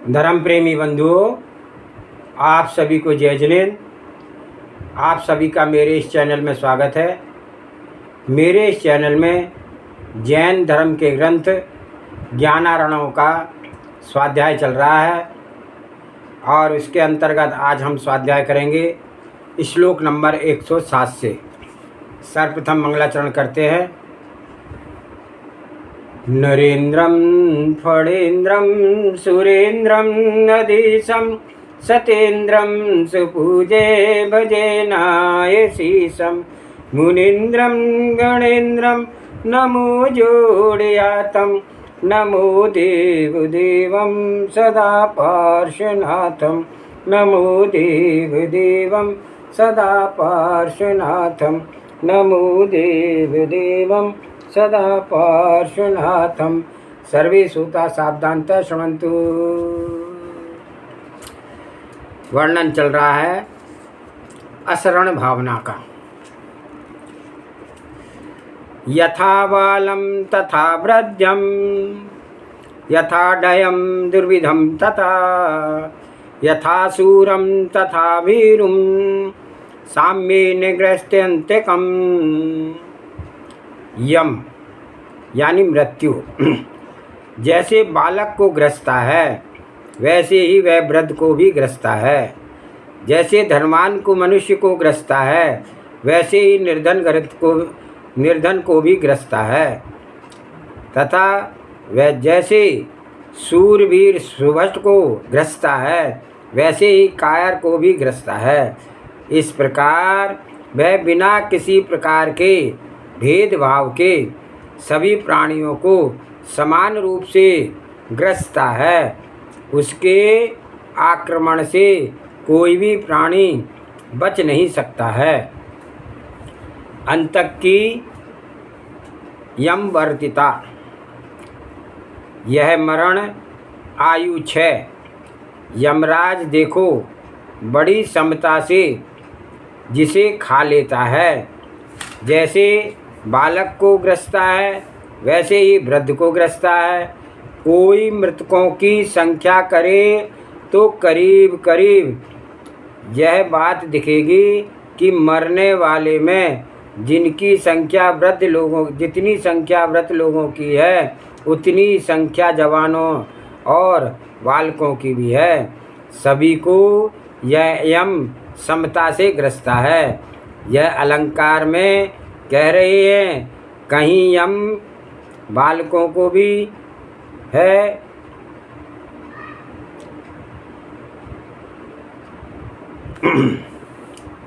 धर्म प्रेमी बंधुओं, आप सभी को जय जिनेंद्र। आप सभी का मेरे इस चैनल में स्वागत है। मेरे इस चैनल में जैन धर्म के ग्रंथ ज्ञानारणों का स्वाध्याय चल रहा है और उसके अंतर्गत आज हम स्वाध्याय करेंगे श्लोक नंबर 107 से। सर्वप्रथम मंगलाचरण करते हैं। नरेन्द्रं फणेन्द्रं सुरेन्द्रं नदीशं सतेन्द्रं सुपूजे भजेनायशीशं मुनीन्द्रं गणेन्द्रं नमो जोड़यातं नमो देवदेवं सदा पार्श्वनाथं नमो देवदेवं सदा पार्श्वनाथं नमो देवदेवं सदा पार्श्वनाथं। सर्वे सूता सावधानतः शृण्वन्तु। वर्णन चल रहा है असरण भावना का। यथा बालं तथा वृद्धं यथा डयं दुर्विधं तथा यथा शूरं तथा भीरुं साम्येन ग्रस्तयन्त्यकम्। यम यानी मृत्यु जैसे बालक को ग्रसता है वैसे ही वह वृद्ध को भी ग्रसता है। जैसे धनवान को मनुष्य को ग्रसता है वैसे ही निर्धन को भी ग्रसता है। तथा वह जैसे शूरवीर सुभट को ग्रसता है वैसे ही कायर को भी ग्रसता है। इस प्रकार वह बिना किसी प्रकार के भेदभाव के सभी प्राणियों को समान रूप से ग्रसता है। उसके आक्रमण से कोई भी प्राणी बच नहीं सकता है। अंतक की यम वर्तिता, यह मरण आयु 6। यमराज देखो बड़ी समता से जिसे खा लेता है। जैसे बालक को ग्रसता है वैसे ही वृद्ध को ग्रसता है। कोई मृतकों की संख्या करे तो करीब करीब यह बात दिखेगी कि मरने वाले में जितनी संख्या वृद्ध लोगों की है उतनी संख्या जवानों और बालकों की भी है। सभी को यह यम समता से ग्रसता है। यह अलंकार में कह रहे हैं कहीं यम बालकों को भी है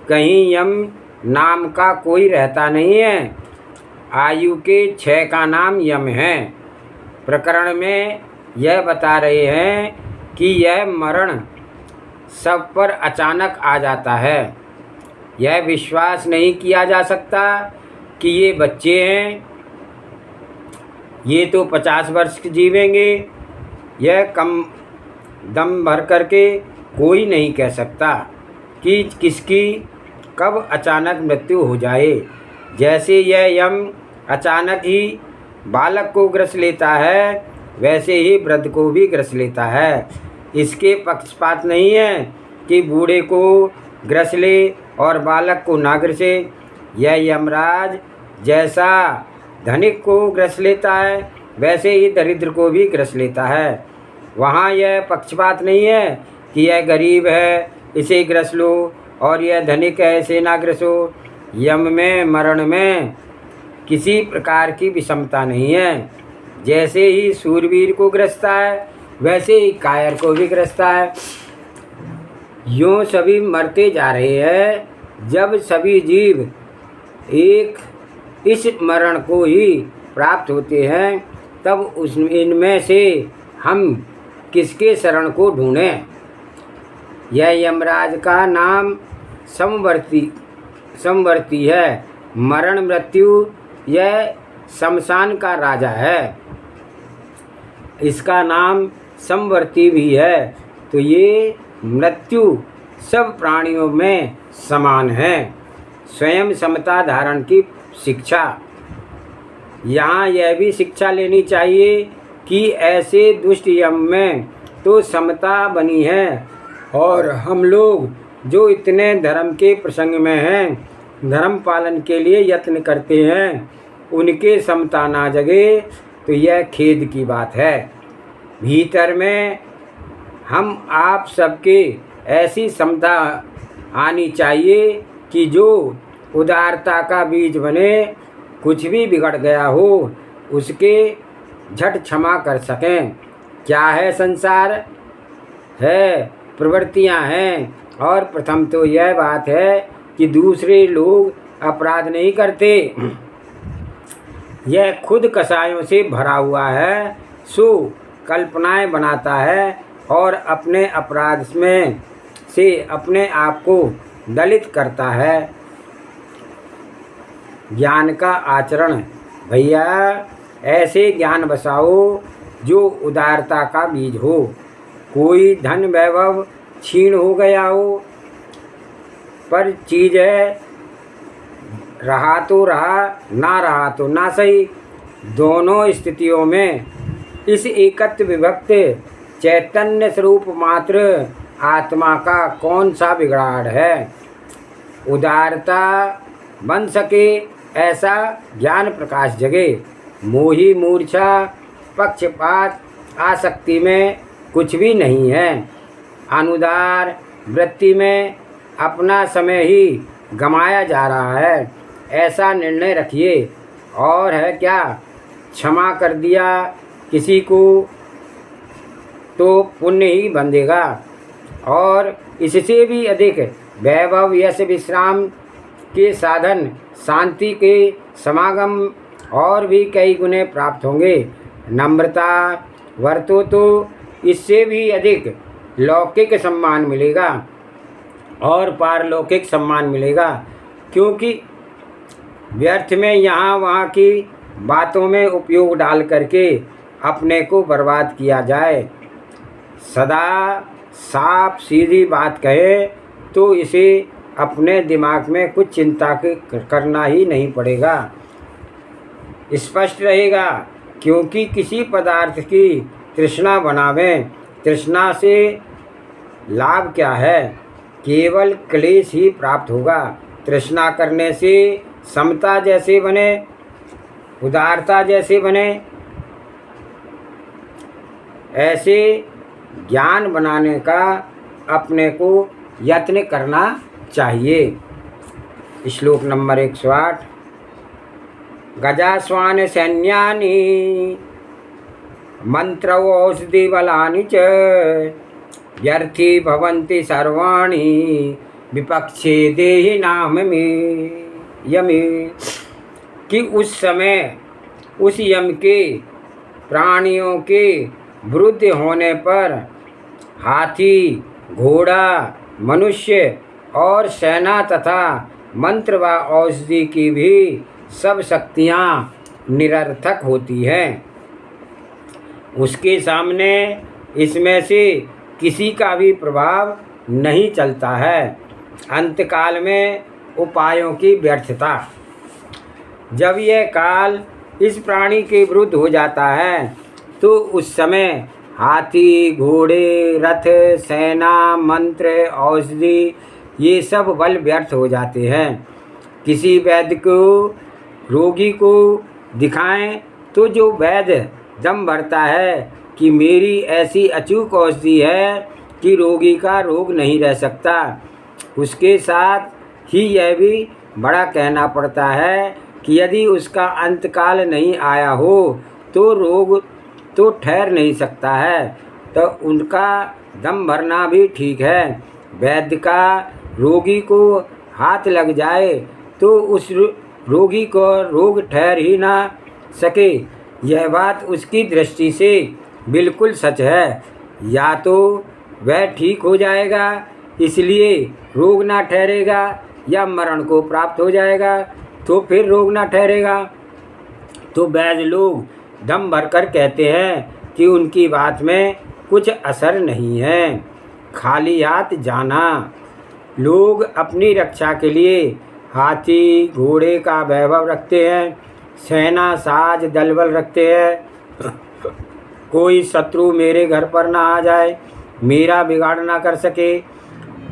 कहीं यम नाम का कोई रहता नहीं है। आयु के 6 का नाम यम है। प्रकरण में यह बता रहे हैं कि यह मरण सब पर अचानक आ जाता है। यह विश्वास नहीं किया जा सकता कि ये बच्चे हैं, ये तो 50 वर्ष जीवेंगे। यह कम दम भर करके कोई नहीं कह सकता कि किसकी कब अचानक मृत्यु हो जाए। जैसे यह यम अचानक ही बालक को ग्रस लेता है वैसे ही वृद्ध को भी ग्रस लेता है। इसके पक्षपात नहीं है कि बूढ़े को ग्रस ले और बालक को ना ग्रसे। यह यमराज जैसा धनिक को ग्रस लेता है वैसे ही दरिद्र को भी ग्रस लेता है। वहाँ यह पक्षपात नहीं है कि यह गरीब है इसे ग्रस लो और यह धनिक है इसे ना ग्रसो। यम में मरण में किसी प्रकार की विषमता नहीं है। जैसे ही शूरवीर को ग्रसता है वैसे ही कायर को भी ग्रसता है। यूँ सभी मरते जा रहे हैं। जब सभी जीव एक इस मरण को ही प्राप्त होते हैं तब इनमें से हम किसके शरण को ढूंढें। यह यमराज का नाम समवर्ती है। मरण मृत्यु यह शमशान का राजा है। इसका नाम समवर्ती भी है। तो ये मृत्यु सब प्राणियों में समान है। स्वयं समता धारण की शिक्षा यहाँ यह भी शिक्षा लेनी चाहिए कि ऐसे दुष्ट यम में तो समता बनी है। और हम लोग जो इतने धर्म के प्रसंग में हैं, धर्म पालन के लिए यत्न करते हैं, उनके समता ना जगे तो यह खेद की बात है। भीतर में हम आप सबके ऐसी समता आनी चाहिए कि जो उदारता का बीज बने, कुछ भी बिगड़ गया हो उसके झट क्षमा कर सकें। क्या है संसार? है प्रवृत्तियां हैं। और प्रथम तो यह बात है कि दूसरे लोग अपराध नहीं करते, यह खुद कसायों से भरा हुआ है, सो कल्पनाएं बनाता है और अपने अपराध में से अपने आप को दलित करता है। ज्ञान का आचरण भैया, ऐसे ज्ञान बसाओ जो उदारता का बीज हो। कोई धन वैभव क्षीण हो गया हो, पर चीज है, रहा तो रहा, ना रहा तो ना सही। दोनों स्थितियों में इस एकत्व विभक्त चैतन्य स्वरूप मात्र आत्मा का कौन सा बिगड़ाड़ है? उदारता बन सके ऐसा ज्ञान प्रकाश जगे। मोही मूर्छा पक्षपात आसक्ति में कुछ भी नहीं है। अनुदार वृत्ति में अपना समय ही गमाया जा रहा है, ऐसा निर्णय रखिए। और है क्या, क्षमा कर दिया किसी को तो पुण्य ही बंधेगा। और इससे भी अधिक वैभव यश विश्राम के साधन शांति के समागम और भी कई गुने प्राप्त होंगे। नम्रता वर्तो तो इससे भी अधिक लौकिक सम्मान मिलेगा और पारलौकिक सम्मान मिलेगा, क्योंकि व्यर्थ में यहाँ वहाँ की बातों में उपयोग डाल करके अपने को बर्बाद किया जाए। सदा साफ सीधी बात कहे तो इसे अपने दिमाग में कुछ चिंता करना ही नहीं पड़ेगा, स्पष्ट रहेगा। क्योंकि किसी पदार्थ की तृष्णा बनावें, तृष्णा से लाभ क्या है? केवल क्लेश ही प्राप्त होगा। तृष्णा करने से समता जैसे बने, उदारता जैसे बने, ऐसे ज्ञान बनाने का अपने को यत्न करना चाहिए। श्लोक नंबर 108। गजास्वान सैन्यानि मंत्रौषधि बलानि च व्यर्थी भवन्ति सर्वाणि विपक्षे देहि नाम में यमे। कि उस समय उस यम के प्राणियों के विरुद्ध होने पर हाथी, घोड़ा, मनुष्य और सेना तथा मंत्र व औषधि की भी सब शक्तियाँ निरर्थक होती हैं। उसके सामने इसमें से किसी का भी प्रभाव नहीं चलता है। अंतकाल में उपायों की व्यर्थता। जब यह काल इस प्राणी के विरुद्ध हो जाता है तो उस समय हाथी, घोड़े, रथ, सेना, मंत्र, औषधि ये सब बल व्यर्थ हो जाते हैं। किसी वैद्य को रोगी को दिखाएं तो जो वैद्य दम भरता है कि मेरी ऐसी अचूक औषधि है कि रोगी का रोग नहीं रह सकता, उसके साथ ही यह भी बड़ा कहना पड़ता है कि यदि उसका अंतकाल नहीं आया हो तो रोग तो ठहर नहीं सकता है, तो उनका दम भरना भी ठीक है। वैद्य का रोगी को हाथ लग जाए तो उस रोगी को रोग ठहर ही ना सके, यह बात उसकी दृष्टि से बिल्कुल सच है। या तो वह ठीक हो जाएगा इसलिए रोग ना ठहरेगा, या मरण को प्राप्त हो जाएगा तो फिर रोग ना ठहरेगा। तो वैद्य लोग दम भरकर कहते हैं कि उनकी बात में कुछ असर नहीं है। खाली हाथ जाना। लोग अपनी रक्षा के लिए हाथी, घोड़े का वैभव रखते हैं, सेना, साज, दलबल रखते हैं कोई शत्रु मेरे घर पर ना आ जाए, मेरा बिगाड़ ना कर सके,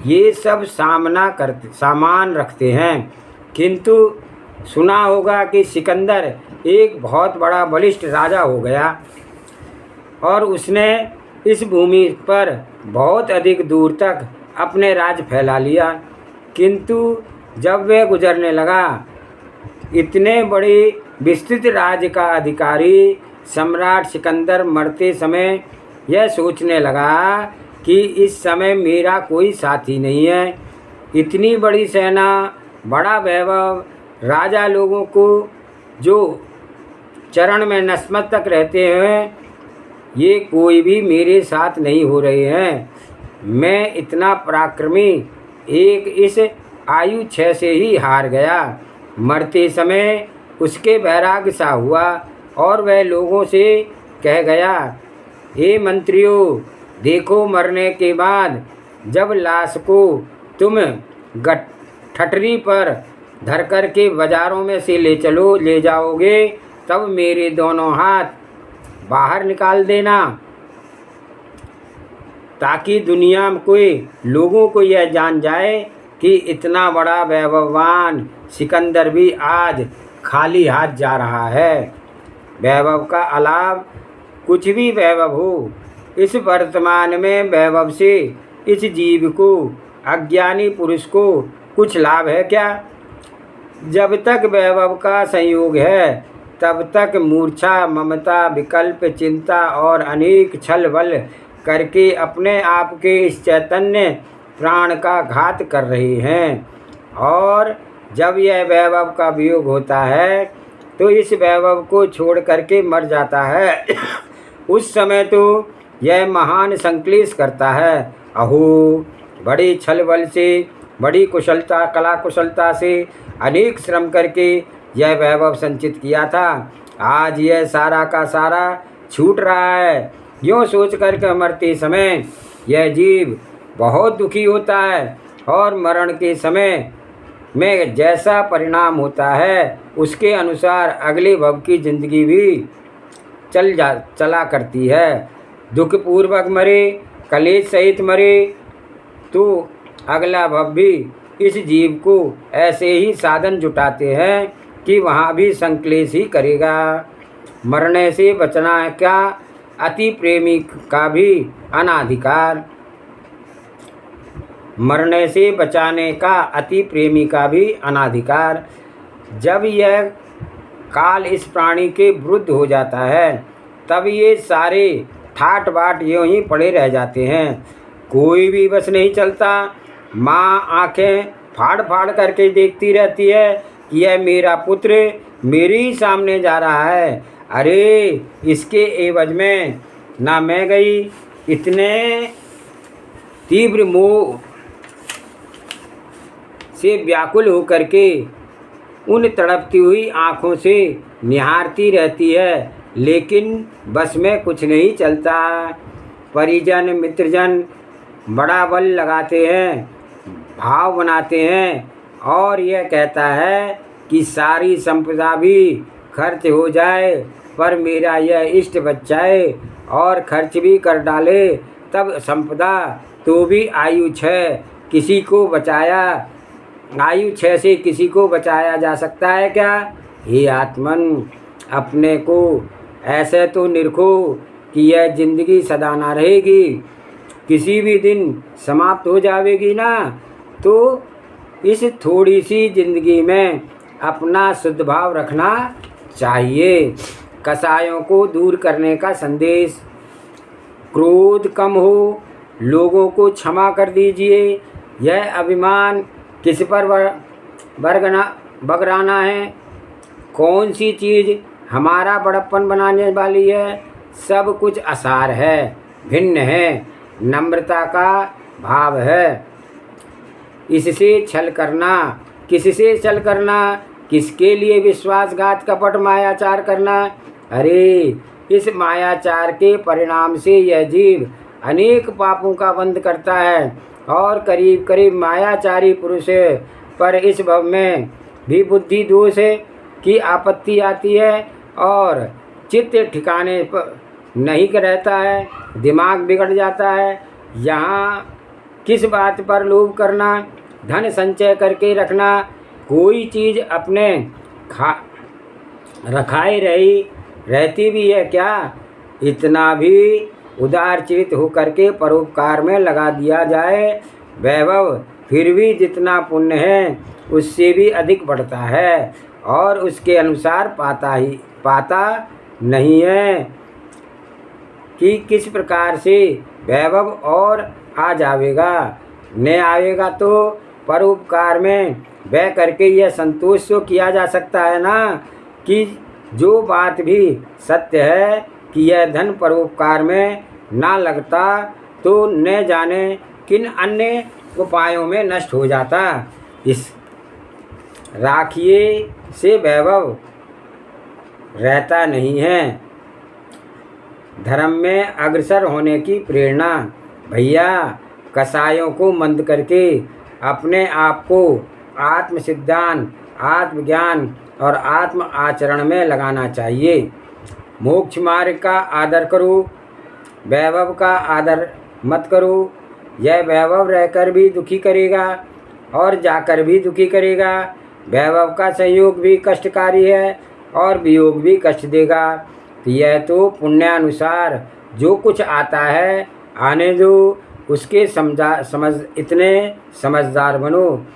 ये सब सामान रखते हैं। किंतु सुना होगा कि सिकंदर एक बहुत बड़ा बलिष्ठ राजा हो गया और उसने इस भूमि पर बहुत अधिक दूर तक अपने राज फैला लिया। किंतु जब वह गुजरने लगा, इतने बड़े विस्तृत राज्य का अधिकारी सम्राट सिकंदर मरते समय यह सोचने लगा कि इस समय मेरा कोई साथी नहीं है। इतनी बड़ी सेना, बड़ा वैभव, राजा लोगों को जो चरण में नतमस्तक रहते हैं, ये कोई भी मेरे साथ नहीं हो रहे हैं। मैं इतना पराक्रमी एक इस आयु 6 से ही हार गया। मरते समय उसके वैराग्य सा हुआ और वह लोगों से कह गया, हे मंत्रियों, देखो मरने के बाद जब लाश को तुम ठठरी पर धर कर के बाजारों में से ले जाओगे, तब मेरे दोनों हाथ बाहर निकाल देना, ताकि दुनिया में कोई लोगों को यह जान जाए कि इतना बड़ा वैभववान सिकंदर भी आज खाली हाथ जा रहा है। वैभव का अलाभ कुछ भी वैभव हो, इस वर्तमान में वैभव से इस जीव को, अज्ञानी पुरुष को कुछ लाभ है क्या? जब तक वैभव का संयोग है, तब तक मूर्छा, ममता, विकल्प, चिंता और अनेक छल बल करके अपने आप के इस चैतन्य प्राण का घात कर रहे हैं। और जब यह वैभव का वियोग होता है तो इस वैभव को छोड़ करके मर जाता है। उस समय तो यह महान संक्लेश करता है। अहो, बड़े छल बल से, बड़ी कला कुशलता से अनेक श्रम करके यह वैभव संचित किया था, आज यह सारा का सारा छूट रहा है। यूँ सोच कर मरते समय यह जीव बहुत दुखी होता है और मरण के समय में जैसा परिणाम होता है, उसके अनुसार अगले भव की जिंदगी भी चला करती है। दुखपूर्वक मरे, कलेश सहित मरे, तो अगला भव भी इस जीव को ऐसे ही साधन जुटाते हैं कि वहाँ भी संक्लेश ही करेगा। मरने से बचना क्या अति प्रेमी का भी अनाधिकार, मरने से बचाने का अति प्रेमी का भी अनाधिकार। जब यह काल इस प्राणी के विरुद्ध हो जाता है, तब ये सारे ठाट बाट यूँ ही पड़े रह जाते हैं, कोई भी बस नहीं चलता। माँ आंखें फाड़ फाड़ करके देखती रहती है कि यह मेरा पुत्र मेरे ही सामने जा रहा है, अरे इसके एवज में ना मैं गई। इतने तीव्र मोह से व्याकुल होकर के उन तड़पती हुई आँखों से निहारती रहती है, लेकिन बस में कुछ नहीं चलता। परिजन मित्रजन बड़ा बल लगाते हैं, भाव बनाते हैं और यह कहता है कि सारी संपदा भी खर्च हो जाए पर मेरा यह इष्ट बच जाए, और खर्च भी कर डाले तब संपदा तो भी आयु 6 किसी को बचाया, आयु 6 से किसी को बचाया जा सकता है क्या? हे आत्मन, अपने को ऐसे तो निरखो कि यह जिंदगी सदा ना रहेगी, किसी भी दिन समाप्त हो जाएगी ना। तो इस थोड़ी सी जिंदगी में अपना शुद्ध भाव रखना चाहिए। कसायों को दूर करने का संदेश, क्रोध कम हो, लोगों को क्षमा कर दीजिए। यह अभिमान किस पर बगराना है? कौन सी चीज़ हमारा बड़प्पन बनाने वाली है? सब कुछ असार है, भिन्न है, नम्रता का भाव है। इससे छल करना, किससे छल करना, किसके लिए विश्वासघात कपट मायाचार करना? अरे इस मायाचार के परिणाम से यह जीव अनेक पापों का बंध करता है और करीब करीब मायाचारी पुरुष पर इस भव में भी बुद्धि दोष की आपत्ति आती है और चित्त ठिकाने नहीं रहता है, दिमाग बिगड़ जाता है। यहाँ किस बात पर लोभ करना, धन संचय करके रखना, कोई चीज़ अपने रखाए रहती भी है क्या? इतना भी उदारचित होकर के परोपकार में लगा दिया जाए, वैभव फिर भी जितना पुण्य है उससे भी अधिक बढ़ता है और उसके अनुसार पाता नहीं है कि किस प्रकार से वैभव और आ जाएगा। न आएगा तो परोपकार में वह करके यह संतोष तो किया जा सकता है ना कि जो बात भी सत्य है कि यह धन परोपकार में ना लगता तो न जाने किन अन्य उपायों में नष्ट हो जाता। इस राखिए से वैभव रहता नहीं है। धर्म में अग्रसर होने की प्रेरणा। भैया, कसायों को मंद करके अपने आप को आत्म सिद्धांत, आत्मज्ञान और आत्म आचरण में लगाना चाहिए। मोक्ष मार्ग का आदर करो, वैभव का आदर मत करो। यह वैभव रहकर भी दुखी करेगा और जाकर भी दुखी करेगा। वैभव का संयोग भी कष्टकारी है और वियोग भी कष्ट देगा। तो यह तो पुण्यानुसार जो कुछ आता है आने दो, उसके इतने समझदार बनो,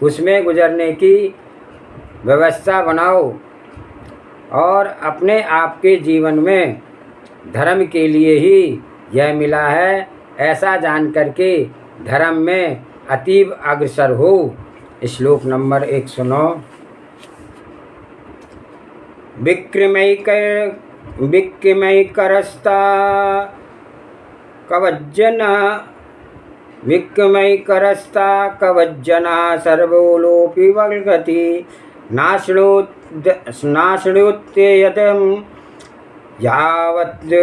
उसमें गुजरने की व्यवस्था बनाओ और अपने आप के जीवन में धर्म के लिए ही यह मिला है ऐसा जान करके धर्म में अतीव अग्रसर हो। श्लोक नंबर 109। विक्रमैकरस्ता कवज्जना सर्वोलोपि वल्गति नाश्नोत्ययतं यावत्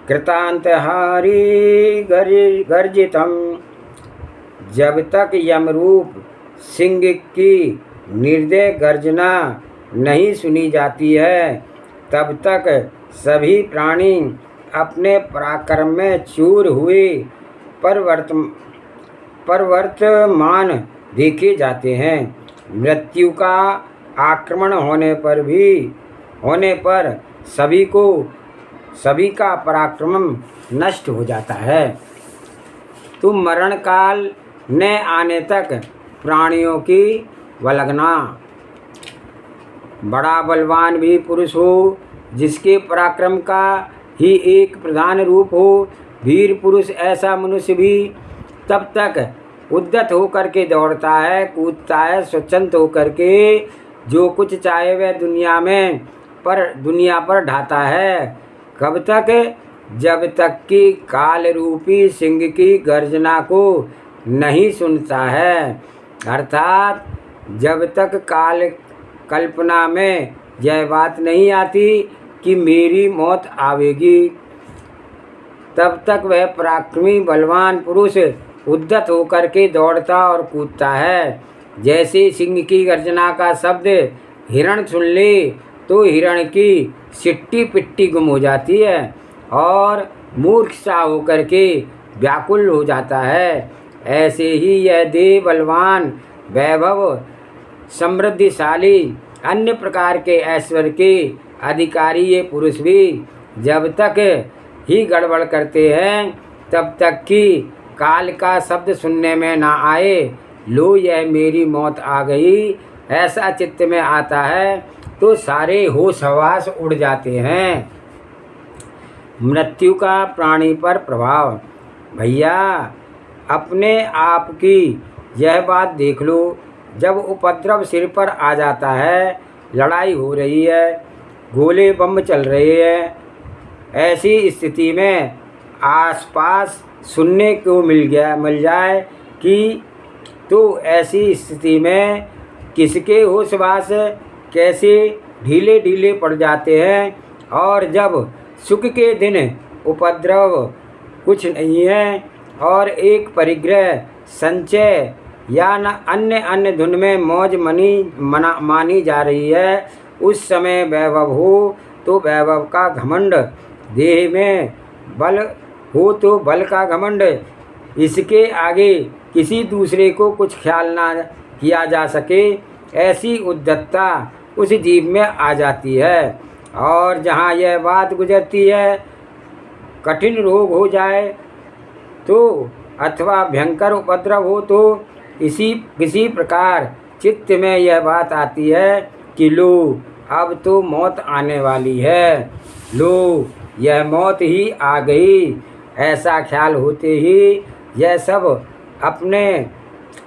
कृतांतहारी गर्जितम। जब तक यमरूप सिंह की निर्दय गर्जना नहीं सुनी जाती है तब तक सभी प्राणी अपने पराक्रम में चूर हुए परवर्तमान देखे जाते हैं। मृत्यु का आक्रमण होने पर सभी का पराक्रम नष्ट हो जाता है। तो मरण काल न आने तक प्राणियों की वल्गना। बड़ा बलवान भी पुरुष हो, जिसके पराक्रम का ही एक प्रधान रूप हो, वीर पुरुष ऐसा मनुष्य भी तब तक उद्यत होकर के दौड़ता है, कूदता है, स्वच्छंद होकर के जो कुछ चाहे वह दुनिया पर ढाता है। कब तक? जब तक कि काल रूपी सिंह की गर्जना को नहीं सुनता है, अर्थात जब तक कल्पना में यह बात नहीं आती कि मेरी मौत आवेगी, तब तक वह पराक्रमी बलवान पुरुष उद्यत होकर के दौड़ता और कूदता है। जैसे सिंह की गर्जना का शब्द हिरण सुन ले तो हिरण की सिट्टी पिट्टी गुम हो जाती है और मूर्ख सा होकर के व्याकुल हो जाता है। ऐसे ही यह देह बलवान, वैभव, समृद्धिशाली, अन्य प्रकार के ऐश्वर्य के अधिकारी ये पुरुष भी जब तक ही गड़बड़ करते हैं तब तक कि काल का शब्द सुनने में ना आए, लो यह मेरी मौत आ गई, ऐसा चित्त में आता है तो सारे होश हवास उड़ जाते हैं। मृत्यु का प्राणी पर प्रभाव। भैया, अपने आप की यह बात देख लो, जब उपद्रव सिर पर आ जाता है, लड़ाई हो रही है, गोले बम चल रहे हैं, ऐसी स्थिति में आसपास सुनने को मिल जाए कि, तो ऐसी स्थिति में किसके होश-वास कैसे ढीले ढीले पड़ जाते हैं। और जब सुख के दिन उपद्रव कुछ नहीं है और एक परिग्रह, संचय या न अन्य धुन में मौज मानी जा रही है, उस समय वैभव हो तो वैभव का घमंड, देह में बल हो तो बल का घमंड, इसके आगे किसी दूसरे को कुछ ख्याल ना किया जा सके, ऐसी उद्धतता उस जीव में आ जाती है। और जहाँ यह बात गुजरती है, कठिन रोग हो जाए तो अथवा भयंकर उपद्रव हो तो किसी प्रकार चित्त में यह बात आती है कि लो अब तो मौत आने वाली है, लो यह मौत ही आ गई। ऐसा ख्याल होते ही यह सब अपने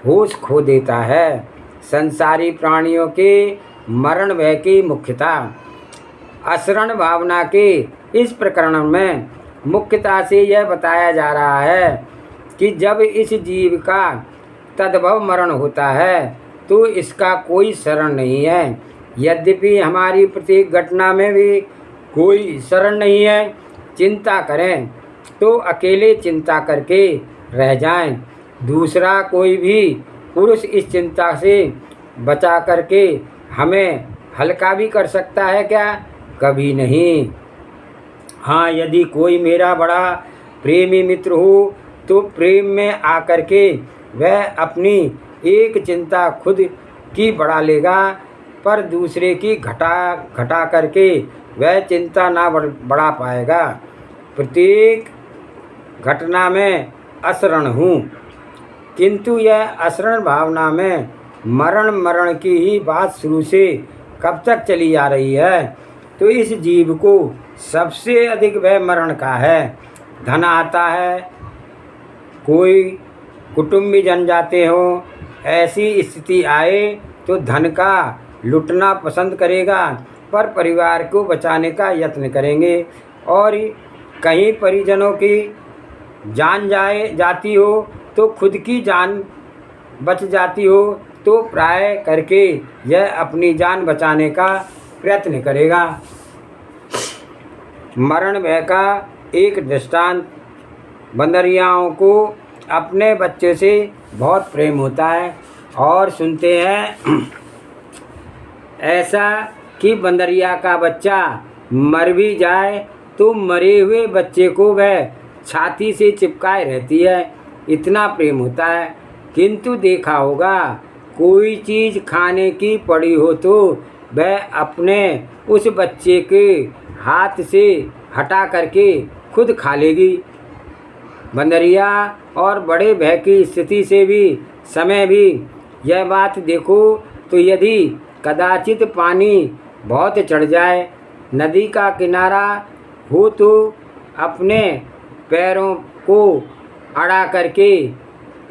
होश खो देता है। संसारी प्राणियों के मरण भय की मुख्यता। असरण भावना के इस प्रकरण में मुख्यता से यह बताया जा रहा है कि जब इस जीव का तद्भव मरण होता है तो इसका कोई शरण नहीं है। यद्यपि हमारी प्रत्येक घटना में भी कोई शरण नहीं है। चिंता करें तो अकेले चिंता करके रह जाएं। दूसरा कोई भी पुरुष इस चिंता से बचा करके हमें हल्का भी कर सकता है क्या? कभी नहीं। हाँ, यदि कोई मेरा बड़ा प्रेमी मित्र हो तो प्रेम में आकर के वह अपनी एक चिंता खुद की बढ़ा लेगा, पर दूसरे की घटा करके वह चिंता ना बढ़ा पाएगा। प्रत्येक घटना में असरण हूँ, किंतु यह असरण भावना में मरण की ही बात शुरू से कब तक चली आ रही है। तो इस जीव को सबसे अधिक भय मरण का है। धन आता है, कोई कुटुंबी जन जाते हो, ऐसी स्थिति आए तो धन का लुटना पसंद करेगा, पर परिवार को बचाने का यत्न करेंगे। और कहीं परिजनों की जान जाती हो तो खुद की जान बच जाती हो तो प्राय करके यह अपनी जान बचाने का प्रयत्न करेगा। मरण भय का एक दृष्टांत। बंदरियाओं को अपने बच्चे से बहुत प्रेम होता है और सुनते हैं ऐसा कि बंदरिया का बच्चा मर भी जाए तो मरे हुए बच्चे को वह छाती से चिपकाए रहती है, इतना प्रेम होता है। किंतु देखा होगा कोई चीज़ खाने की पड़ी हो तो वह अपने उस बच्चे के हाथ से हटा करके खुद खा लेगी। बंदरिया और बड़े भय की स्थिति से भी समय भी यह बात देखो तो यदि कदाचित पानी बहुत चढ़ जाए, नदी का किनारा हो तो अपने पैरों को अड़ा करके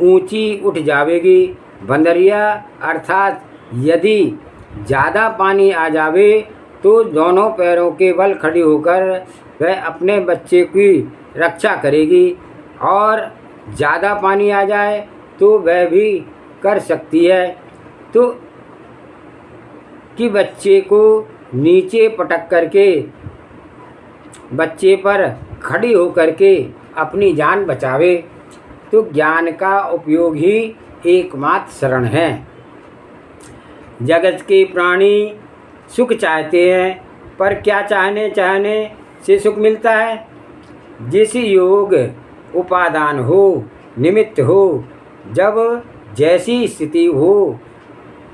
ऊंची उठ जावेगी। बंदरिया अर्थात यदि ज़्यादा पानी आ जावे तो दोनों पैरों के बल खड़ी होकर वह अपने बच्चे की रक्षा करेगी, और ज़्यादा पानी आ जाए तो वह भी कर सकती है तो कि बच्चे को नीचे पटक करके बच्चे पर खड़ी होकर के अपनी जान बचावे। तो ज्ञान का उपयोग ही एकमात्र शरण है। जगत के प्राणी सुख चाहते हैं, पर क्या चाहने से सुख मिलता है? जिस योग उपादान हो, निमित्त हो, जब जैसी स्थिति हो,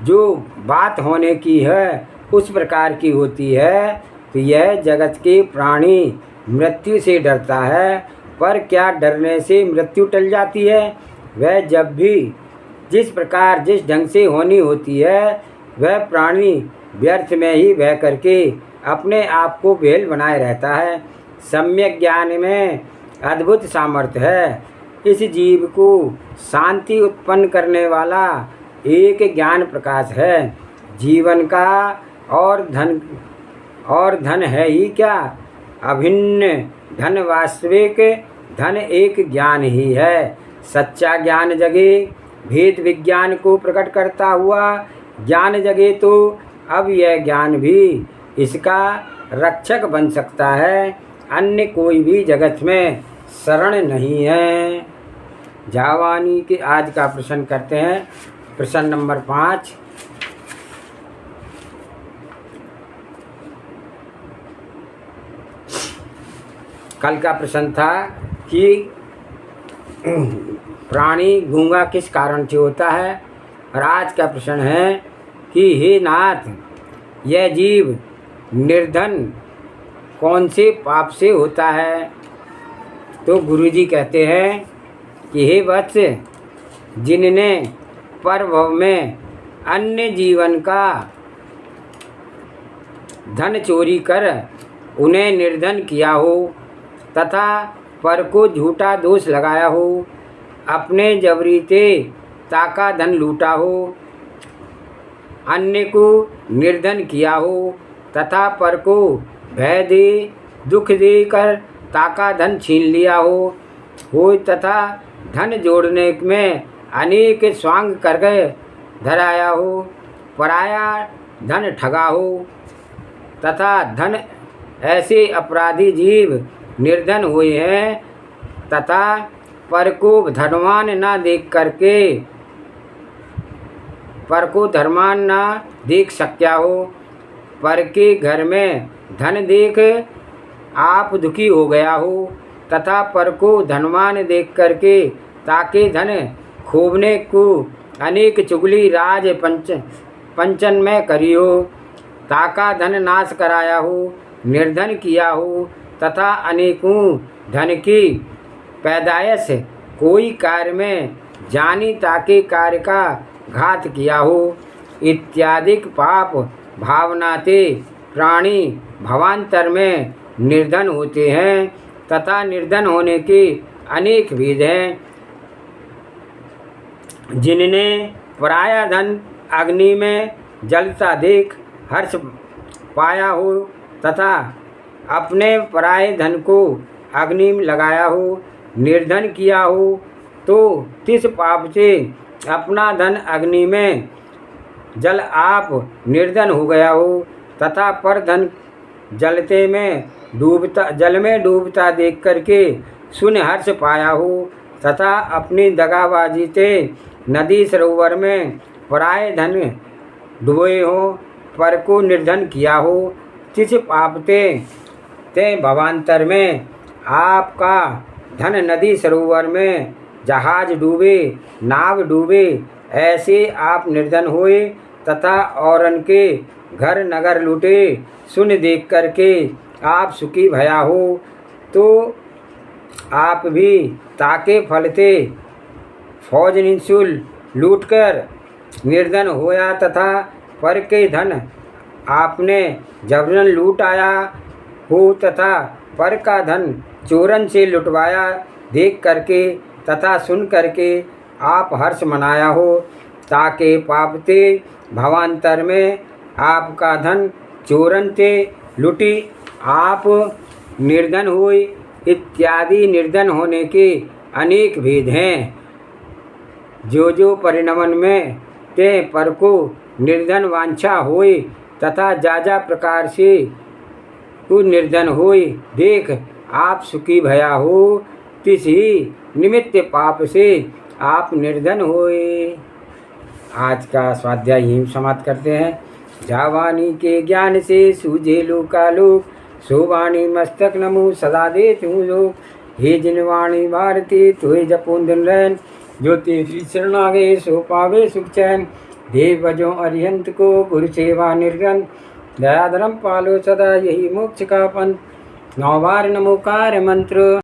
जो बात होने की है उस प्रकार की होती है, तो यह जगत के प्राणी मृत्यु से डरता है। पर क्या डरने से मृत्यु टल जाती है? वह जब भी जिस प्रकार जिस ढंग से होनी होती है, वह प्राणी व्यर्थ में ही बह करके अपने आप को बेल बनाए रहता है। सम्यक ज्ञान में अद्भुत सामर्थ्य है। इस जीव को शांति उत्पन्न करने वाला एक ज्ञान प्रकाश है। जीवन का और धन है ही क्या? अभिन्न धन, वास्तविक धन एक ज्ञान ही है। सच्चा ज्ञान जगे, भेद विज्ञान को प्रकट करता हुआ ज्ञान जगे तो अब यह ज्ञान भी इसका रक्षक बन सकता है। अन्य कोई भी जगत में शरण नहीं है। जावानी के आज का प्रश्न करते हैं। प्रश्न नंबर 5। कल का प्रश्न था कि प्राणी गूंगा किस कारण से होता है, और आज का प्रश्न है कि हे नाथ, यह जीव निर्धन कौन से पाप से होता है। तो गुरुजी कहते हैं कि हे वत्स, जिनने परभव में अन्य जीवन का धन चोरी कर उन्हें निर्धन किया हो तथा पर को झूठा दोष लगाया हो, अपने जबरी से ताका धन लूटा हो, अन्य को निर्धन किया हो तथा पर को भय दे दुख देकर ताका धन छीन लिया हो तथा धन जोड़ने में अनेक स्वांग करके धराया हो, पराया धन ठगा हो तथा धन ऐसे अपराधी जीव निर्धन हुए हैं तथा पर को धनवान न देख करके पर को धर्मान न देख सक्या हो, पर के घर में धन देख आप दुखी हो गया हो तथा पर को धनवान देख करके ताके धन खोबने को अनेक चुगली राज पंचन में करी हो, ताका धन नाश कराया हो, निर्धन किया हो तथा अनेकों धन की पैदाइश कोई कार्य में जानी ताके कार्य का घात किया हो इत्यादि पाप भावनाते प्राणी भवांतर में निर्धन होते हैं तथा निर्धन होने के अनेक भेद हैं। जिनने पराया धन अग्नि में जलता देख हर्ष पाया हो तथा अपने पराये धन को अग्नि में लगाया हो, निर्धन किया हो, तो तिस पाप से अपना धन अग्नि में जल आप निर्धन हो गया हो तथा पर धन जल में डूबता देख करके शून्य हर्ष पाया हो तथा अपनी दगाबाजी से नदी सरोवर में पराये धन डुबोए हो, पर को निर्धन किया हो, तिस पाप ते भवांतर में आपका धन नदी सरोवर में जहाज डूबे नाव डूबे ऐसे आप निर्धन हुए तथा औरन के घर नगर लूटे सुन देख करके आप सुखी भया हो, तो आप भी ताके फलते फौज निशुल लूट कर निर्धन होया तथा पर के धन आपने जबरन लूट आया हो तथा पर का धन चोरन से लुटवाया देख करके तथा सुन करके आप हर्ष मनाया हो, ताके पापते भवांतर में आपका धन चोरन से लुटी आप निर्धन हुए इत्यादि निर्धन होने के अनेक भेद हैं। जो परिणमन में ते पर को निर्धन वांछा होए तथा जा प्रकार से तू निर्धन होए देख आप सुखी भया हो, तिस ही निमित्त पाप से आप निर्धन होए। आज का स्वाध्याय यहीं समाप्त करते हैं। जावानी के ज्ञान से सूझे लोकालोक, सोवाणी मस्तक नमो सदा देत हूँ लोक। हे जिनवाणी भारती तुहे जपून दिन रैन, जो तेरी शरणागे सो पावे सुख चैन। देव भजो अरिहंत को गुरु सेवा निर्गन, दया धर्म पालो सदा यही मोक्ष का पंथ। 9 बार नमोकार मंत्र।